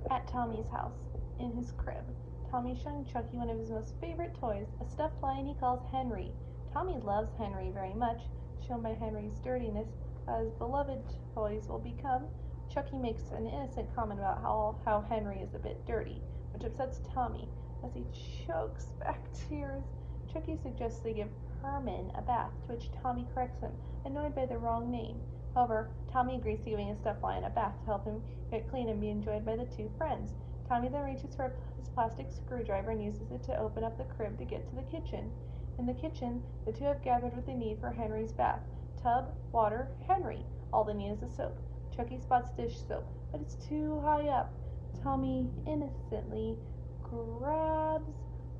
At Tommy's house, in his crib, Tommy's showing Chucky one of his most favorite toys, a stuffed lion he calls Henry. Tommy loves Henry very much, shown by Henry's dirtiness, as beloved toys will become. Chucky makes an innocent comment about how Henry is a bit dirty, which upsets Tommy as he chokes back tears. Chucky suggests they give Herman a bath, to which Tommy corrects him, annoyed by the wrong name. However, Tommy agrees to giving his stuffed lion a bath to help him get clean and be enjoyed by the two friends. Tommy then reaches for his plastic screwdriver and uses it to open up the crib to get to the kitchen. In the kitchen, the two have gathered what they need for Henry's bath. Tub, water, Henry. All they need is a soap. Chucky spots dish soap, but it's too high up. Tommy innocently grabs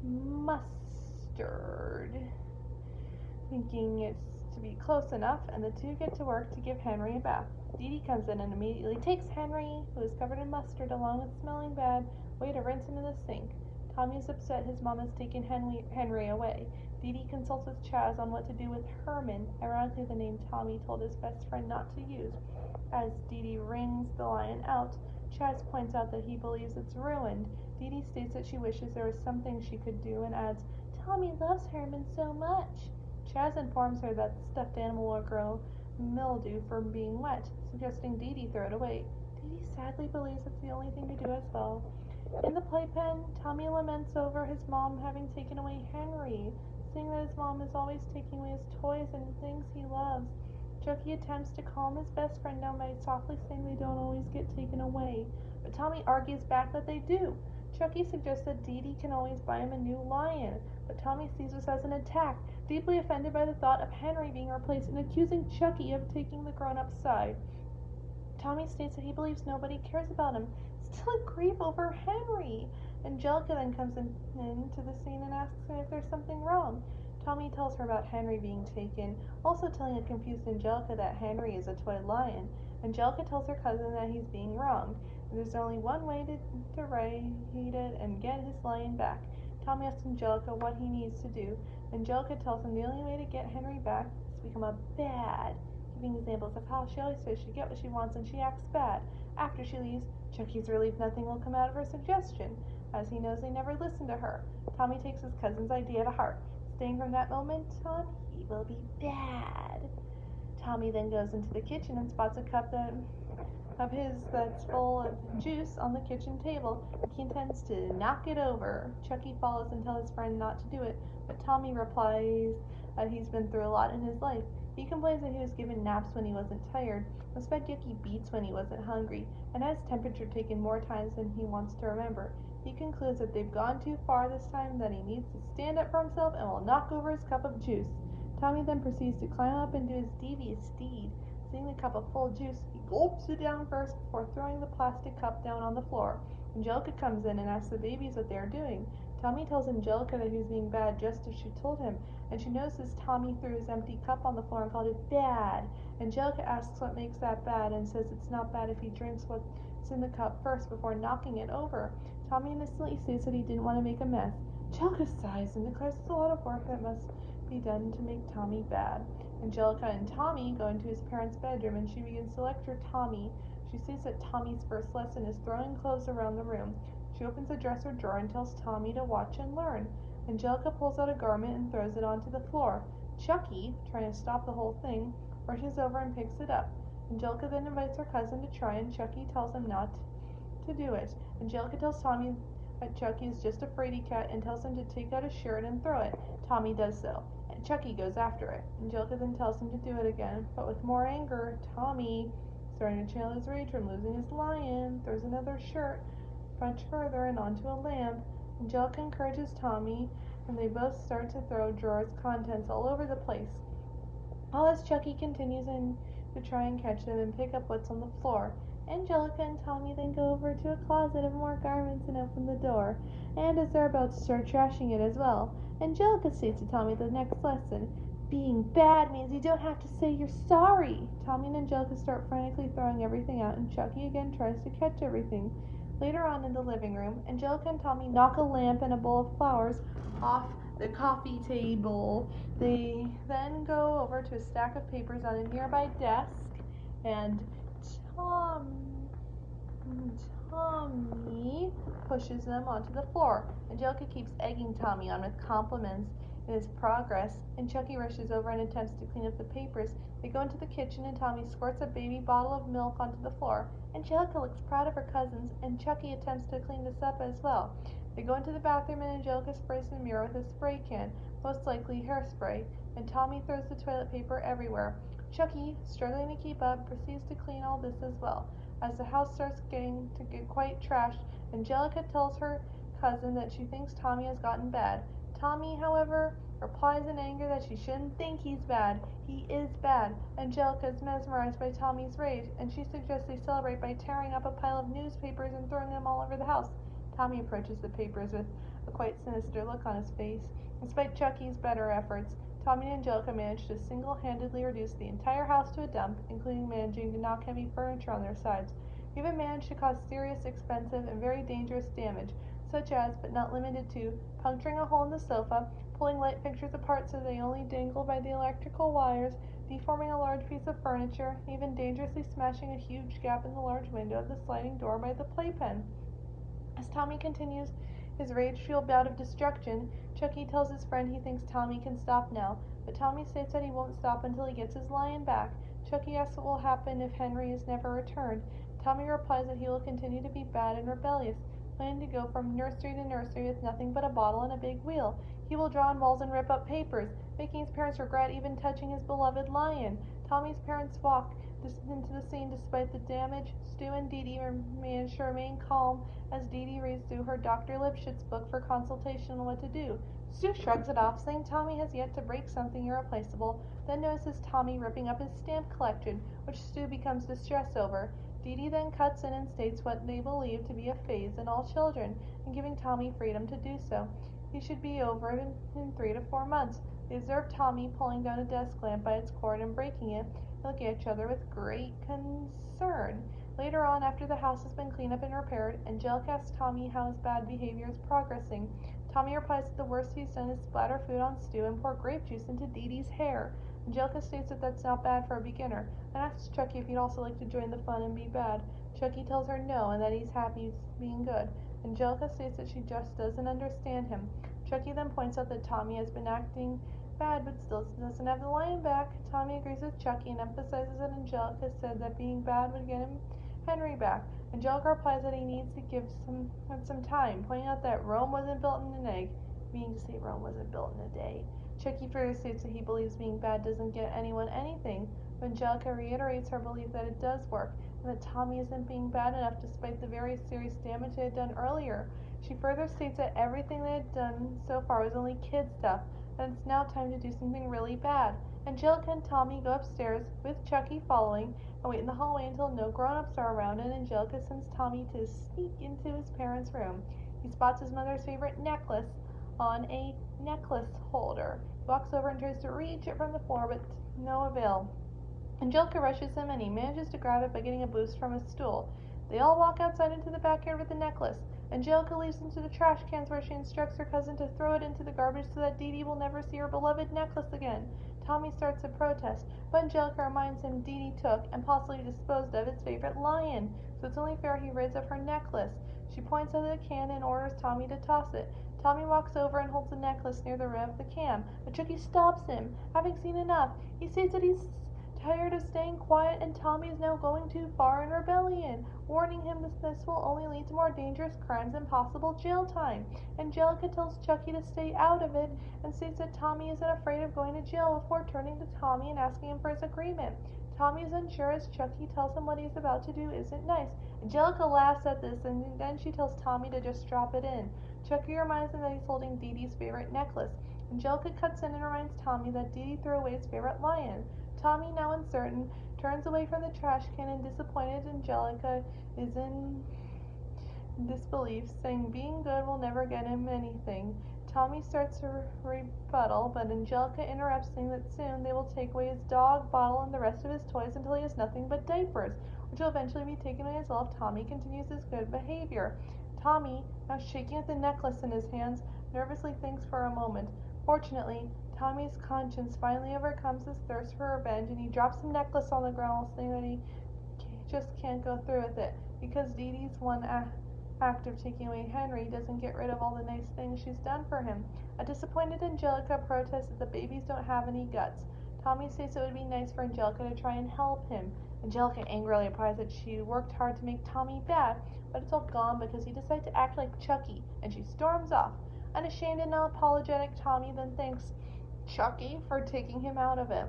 mustard, thinking it's to be close enough, and the two get to work to give Henry a bath. Didi comes in and immediately takes Henry, who is covered in mustard along with smelling bad, away to rinse him in the sink. Tommy is upset his mom has taken Henry away. Didi consults with Chaz on what to do with Herman, ironically the name Tommy told his best friend not to use. As Didi wrings the lion out, Chaz points out that he believes it's ruined. Didi states that she wishes there was something she could do and adds, Tommy loves Herman so much. Chaz informs her that the stuffed animal will grow mildew from being wet, suggesting Didi throw it away. Didi sadly believes it's the only thing to do as well. In the playpen, Tommy laments over his mom having taken away Henry, seeing that his mom is always taking away his toys and things he loves. Chucky attempts to calm his best friend down by softly saying they don't always get taken away, but Tommy argues back that they do. Chucky suggests that Didi can always buy him a new lion, but Tommy sees this as an attack, deeply offended by the thought of Henry being replaced and accusing Chucky of taking the grown-up side. Tommy states that he believes nobody cares about him, still in grief over Henry. Angelica then comes into the scene and asks him if there's something wrong. Tommy tells her about Henry being taken, also telling a confused Angelica that Henry is a toy lion. Angelica tells her cousin that he's being wronged, and there's only one way to right it and get his lion back. Tommy asks Angelica what he needs to do. Angelica tells him the only way to get Henry back is to become a bad, giving examples of how she always says she gets what she wants and she acts bad. After she leaves, Chucky's relieved nothing will come out of her suggestion, as he knows they never listened to her. Tommy takes his cousin's idea to heart. Staying from that moment on, he will be bad. Tommy then goes into the kitchen and spots a cup of his that's full of juice on the kitchen table. He intends to knock it over. Chucky follows and tells his friend not to do it, but Tommy replies that he's been through a lot in his life. He complains that he was given naps when he wasn't tired, was fed yucky beets when he wasn't hungry, and had his temperature taken more times than he wants to remember. He concludes that they've gone too far this time, that he needs to stand up for himself and will knock over his cup of juice. Tommy then proceeds to climb up and do his devious deed. Seeing the cup of full juice, he gulps it down first before throwing the plastic cup down on the floor. Angelica comes in and asks the babies what they are doing. Tommy tells Angelica that he was being bad just as she told him, and she notices Tommy threw his empty cup on the floor and called it bad. Angelica asks what makes that bad and says it's not bad if he drinks what's in the cup first before knocking it over. Tommy innocently states that he didn't want to make a mess. Angelica sighs and declares it's a lot of work that must be done to make Tommy bad. Angelica and Tommy go into his parents' bedroom and she begins to lecture Tommy. She states that Tommy's first lesson is throwing clothes around the room. She opens a dresser drawer and tells Tommy to watch and learn. Angelica pulls out a garment and throws it onto the floor. Chucky, trying to stop the whole thing, rushes over and picks it up. Angelica then invites her cousin to try, and Chucky tells him not to do it. Angelica tells Tommy that Chucky is just a fraidy cat and tells him to take out his shirt and throw it. Tommy does so, and Chucky goes after it. Angelica then tells him to do it again, but with more anger. Tommy, starting to channel his rage from losing his lion, throws another shirt much further and onto a lamp. Angelica encourages Tommy, and they both start to throw drawers' contents all over the place. All as Chucky continues to try and catch them and pick up what's on the floor. Angelica and Tommy then go over to a closet of more garments and open the door, and as they're about to start trashing it as well, Angelica states to Tommy the next lesson, being bad means you don't have to say you're sorry. Tommy and Angelica start frantically throwing everything out, and Chucky again tries to catch everything. Later on in the living room, Angelica and Tommy knock a lamp and a bowl of flowers off the coffee table. They then go over to a stack of papers on a nearby desk, and Tommy pushes them onto the floor. Angelica keeps egging Tommy on with compliments in his progress, and Chucky rushes over and attempts to clean up the papers. They go into the kitchen, and Tommy squirts a baby bottle of milk onto the floor. Angelica looks proud of her cousins, and Chucky attempts to clean this up as well. They go into the bathroom, and Angelica sprays the mirror with a spray can, most likely hairspray, and Tommy throws the toilet paper everywhere. Chucky, struggling to keep up, proceeds to clean all this as well. As the house starts getting to get quite trashed, Angelica tells her cousin that she thinks Tommy has gotten bad. Tommy, however, replies in anger that she shouldn't think he's bad. He is bad. Angelica is mesmerized by Tommy's rage, and she suggests they celebrate by tearing up a pile of newspapers and throwing them all over the house. Tommy approaches the papers with a quite sinister look on his face. Despite Chucky's better efforts, Tommy and Angelica managed to single-handedly reduce the entire house to a dump, including managing to knock heavy furniture on their sides. They even managed to cause serious, expensive, and very dangerous damage, such as, but not limited to, puncturing a hole in the sofa, pulling light fixtures apart so they only dangle by the electrical wires, deforming a large piece of furniture, and even dangerously smashing a huge gap in the large window of the sliding door by the playpen. As Tommy continues his rage-fueled bout of destruction, Chucky tells his friend he thinks Tommy can stop now, but Tommy states that he won't stop until he gets his lion back. Chucky asks what will happen if Henry is never returned. Tommy replies that he will continue to be bad and rebellious, planning to go from nursery to nursery with nothing but a bottle and a big wheel. He will draw on walls and rip up papers, making his parents regret even touching his beloved lion. Tommy's parents walk into the scene despite the damage. Stu and Didi manage to remain calm as Didi reads through her Dr. Lipschitz book for consultation on what to do. Stu shrugs it off, saying Tommy has yet to break something irreplaceable, then notices Tommy ripping up his stamp collection, which Stu becomes distressed over. Didi then cuts in and states what they believe to be a phase in all children, and giving Tommy freedom to do so. He should be over in 3 to 4 months. They observe Tommy pulling down a desk lamp by its cord and breaking it, looking at each other with great concern. Later on, after the house has been cleaned up and repaired, Angelica asks Tommy how his bad behavior is progressing. Tommy replies that the worst he's done is splatter food on Stu and pour grape juice into Didi's hair. Angelica states that that's not bad for a beginner, and asks Chucky if he'd also like to join the fun and be bad. Chucky tells her no, and that he's happy being good. Angelica states that she just doesn't understand him. Chucky then points out that Tommy has been acting bad but still doesn't have the lion back. Tommy agrees with Chucky and emphasizes that Angelica said that being bad would get him Henry back. Angelica replies that he needs to give some time, pointing out that Rome wasn't built in an egg, meaning to say Rome wasn't built in a day. Chucky further states that he believes being bad doesn't get anyone anything, but Angelica reiterates her belief that it does work, and that Tommy isn't being bad enough despite the very serious damage they had done earlier. She further states that everything they had done so far was only kid stuff, and it's now time to do something really bad. Angelica and Tommy go upstairs, with Chucky following, and wait in the hallway until no grown-ups are around, and Angelica sends Tommy to sneak into his parents' room. He spots his mother's favorite necklace on a necklace holder. He walks over and tries to reach it from the floor, but to no avail. Angelica rushes him, and he manages to grab it by getting a boost from a stool. They all walk outside into the backyard with the necklace. Angelica leaves into the trash cans, where she instructs her cousin to throw it into the garbage so that Didi will never see her beloved necklace again. Tommy starts to protest, but Angelica reminds him Didi took and possibly disposed of his favorite lion, so it's only fair he rids of her necklace. She points at the can and orders Tommy to toss it. Tommy walks over and holds the necklace near the rim of the can, but Chucky stops him, having seen enough. He states that he's tired of staying quiet, and Tommy is now going too far in rebellion, warning him that this will only lead to more dangerous crimes and possible jail time. Angelica tells Chucky to stay out of it, and states that Tommy isn't afraid of going to jail before turning to Tommy and asking him for his agreement. Tommy is unsure as Chucky tells him what he's about to do isn't nice. Angelica laughs at this, and then she tells Tommy to just drop it in. Chucky reminds him that he's holding Didi's favorite necklace. Angelica cuts in and reminds Tommy that Didi threw away his favorite lion. Tommy, now uncertain, turns away from the trash can, and disappointed Angelica is in disbelief, saying being good will never get him anything. Tommy starts to rebuttal, but Angelica interrupts, saying that soon they will take away his dog, bottle, and the rest of his toys until he has nothing but diapers, which will eventually be taken away as well if Tommy continues his good behavior. Tommy, now shaking with the necklace in his hands, nervously thinks for a moment. Fortunately, Tommy's conscience finally overcomes his thirst for revenge, and he drops the necklace on the ground, saying that he just can't go through with it, because Didi's one act of taking away Henry doesn't get rid of all the nice things she's done for him. A disappointed Angelica protests that the babies don't have any guts. Tommy says it would be nice for Angelica to try and help him. Angelica angrily replies that she worked hard to make Tommy bad, but it's all gone because he decided to act like Chucky, and she storms off. Unashamed and apologetic, Tommy then thanks Chucky for taking him out of it,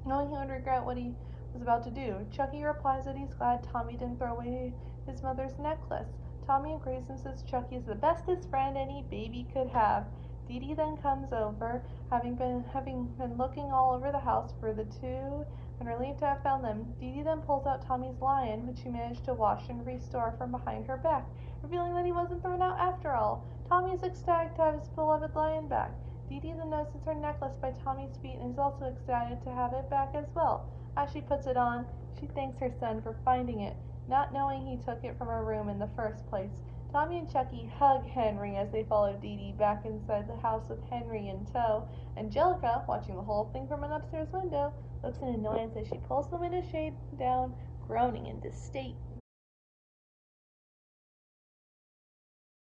knowing he would regret what he was about to do. Chucky replies that he's glad Tommy didn't throw away his mother's necklace. Tommy agrees and says Chucky is the bestest friend any baby could have. Didi then comes over, having been looking all over the house for the two and relieved to have found them. Didi then pulls out Tommy's lion, which she managed to wash and restore from behind her back, revealing that he wasn't thrown out after all. Tommy is ecstatic to have his beloved lion back. Didi then notices her necklace by Tommy's feet and is also ecstatic to have it back as well. As she puts it on, she thanks her son for finding it, not knowing he took it from her room in the first place. Tommy and Chucky hug Henry as they follow Didi back inside the house with Henry in tow. Angelica, watching the whole thing from an upstairs window, looks in annoyance as she pulls the window shade down, groaning in disdain.